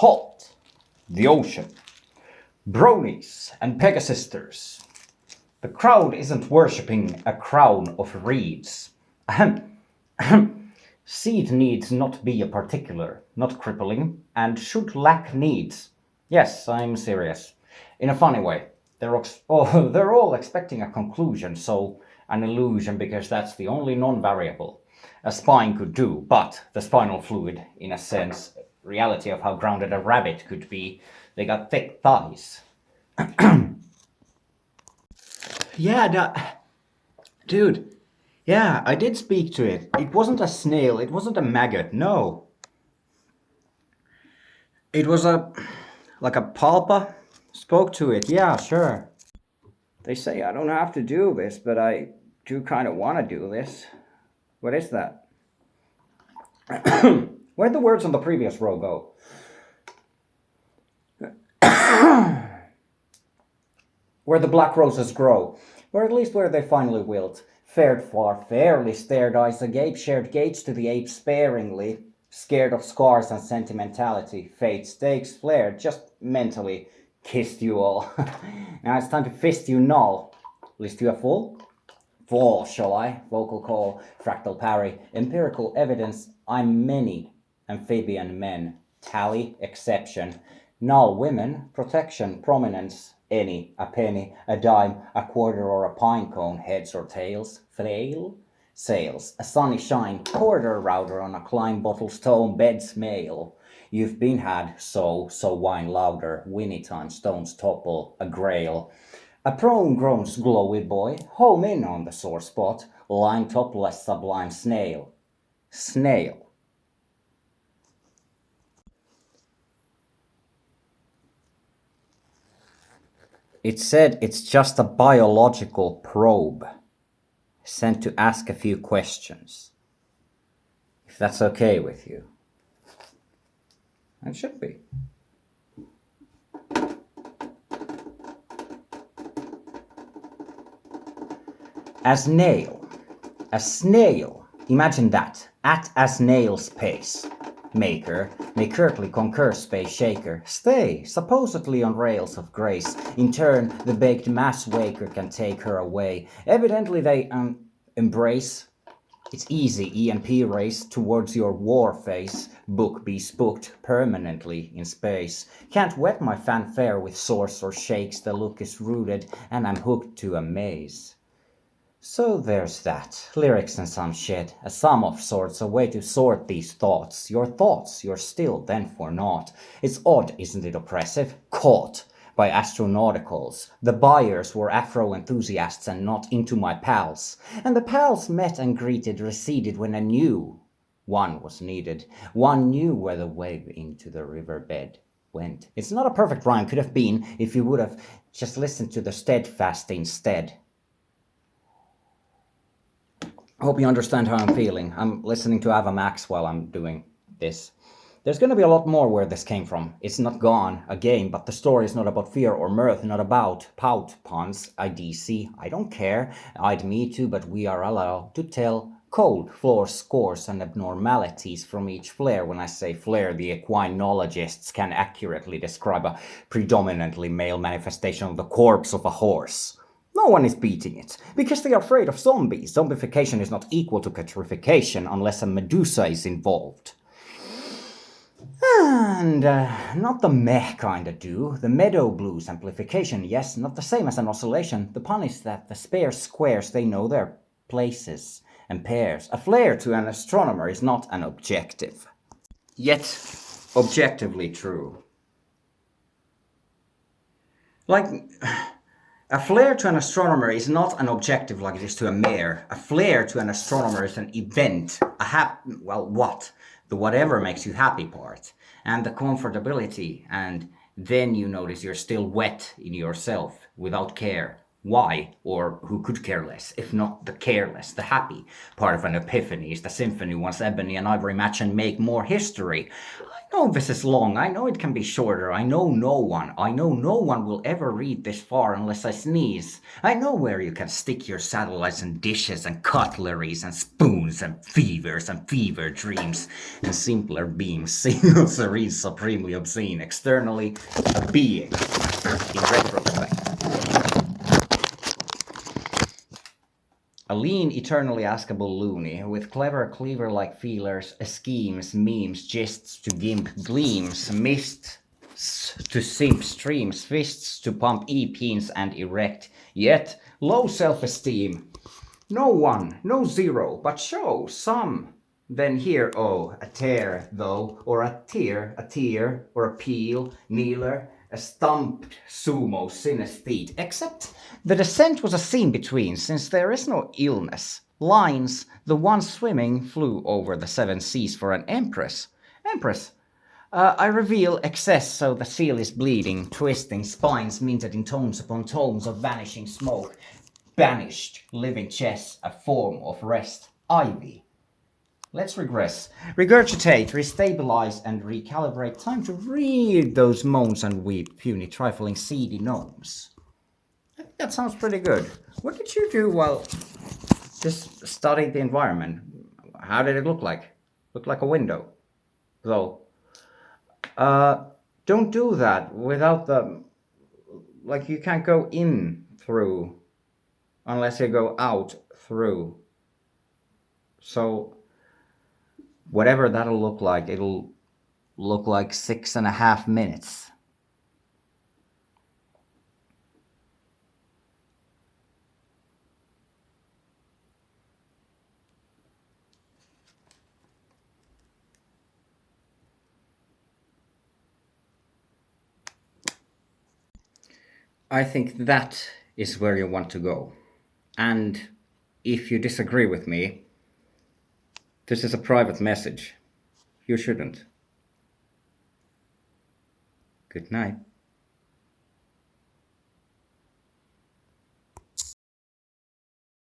Halt! The ocean. Bronies and Pegasisters. The crowd isn't worshipping a crown of reeds. Ahem. Ahem. Seed needs not be a particular, not crippling, and should lack needs. Yes, I'm serious. In a funny way. They're all expecting a conclusion, so an illusion because that's the only non-variable a spine could do, but the spinal fluid, in a sense, reality of how grounded a rabbit could be, they got thick thighs. Yeah, dude. Yeah, I did speak to it. It wasn't a snail, it wasn't a maggot, no. It was like a pulpa. Spoke to it, yeah, sure. They say I don't have to do this, but I do kind of want to do this. What is that? Where'd the words on the previous row go? Where the black roses grow, or at least where they finally wilt. Fared far, fairly stared eyes agape, shared gates to the ape sparingly, scared of scars and sentimentality. Fate stakes flared, just mentally kissed you all. Now it's time to fist you null. List you a full? Fall, shall I? Vocal call, fractal parry, empirical evidence. I'm many amphibian men. Tally, exception. Null women, protection, prominence. Any, a penny, a dime, a quarter or a pine cone, heads or tails. Flail? Sails, a sunny shine, quarter router on a climb bottle stone, bed's mail. You've been had, so wine louder, Winnie time, stones topple, a grail. A prone groans glowy boy, home in on the sore spot, line topless sublime snail. Snail. It said it's just a biological probe, sent to ask a few questions. If that's okay with you. It should be. As nail. A snail. Imagine that. At a snail's pace. Maker may curtly concur space shaker. Stay, supposedly on rails of grace. In turn, the baked mass waker can take her away. Evidently they embrace. It's easy, EMP race towards your war face. Book be spooked permanently in space. Can't wet my fanfare with source or shakes. The look is rooted and I'm hooked to a maze. So there's that. Lyrics and some shit. A sum of sorts, a way to sort these thoughts. Your thoughts, you're still then for naught. It's odd, isn't it oppressive? Caught by astronauticals. The buyers were Afro enthusiasts and not into my pals. And the pals met and greeted, receded when a new one was needed. One knew where the wave into the riverbed went. It's not a perfect rhyme, could have been if you would have just listened to the steadfast instead. I hope you understand how I'm feeling. I'm listening to Ava Max while I'm doing this. There's going to be a lot more where this came from. It's not gone, a game, but the story is not about fear or mirth, not about pout puns, IDC. I don't care. I'd me too, but we are allowed to tell cold floor scores and abnormalities from each flare. When I say flare, the equinologists can accurately describe a predominantly male manifestation of the corpse of a horse. No one is beating it, because they are afraid of zombies. Zombification is not equal to petrification unless a Medusa is involved. And not the meh kind of do. The meadow blues amplification, yes, not the same as an oscillation. The pun is that the spare squares, they know their places and pairs. A flare to an astronomer is not an objective. Yet, objectively true. Like... A flare to an astronomer is not an objective like it is to a mare. A flare to an astronomer is an event. What? The whatever makes you happy part. And the comfortability. And then you notice you're still wet in yourself, without care. Why, or who could care less, if not the careless, the happy part of an epiphany is the symphony once ebony and ivory match and make more history. I know this is long, I know it can be shorter, I know no one will ever read this far unless I sneeze. I know where you can stick your satellites and dishes and cutleries and spoons and fevers and fever dreams and simpler beams, single serene, supremely obscene, externally a being in retrospect. A lean, eternally askable loony, with clever cleaver-like feelers, schemes, memes, jests to gimp gleams, mists to simp streams, fists to pump e-peens and erect, yet low self-esteem. No one, no zero, but show some. Then here, oh, a tear, though, or a tear, or a peel, kneeler, a stumped sumo synesthete, except the descent was a scene between, since there is no illness. Lines, the one swimming, flew over the seven seas for an empress. Empress, I reveal excess so the seal is bleeding, twisting, spines minted in tones upon tones of vanishing smoke. Banished, living chess, a form of rest. Ivy. Let's regress, regurgitate, restabilize, and recalibrate. Time to read those moans and weep, puny, trifling, seedy gnomes. I think that sounds pretty good. What did you do while just studying the environment? How did it look like? Looked like a window. Though, don't do that without the... Like, you can't go in through unless you go out through. So whatever that'll look like, it'll look like 6.5 minutes. I think that is where you want to go. And if you disagree with me, this is a private message. You shouldn't. Good night.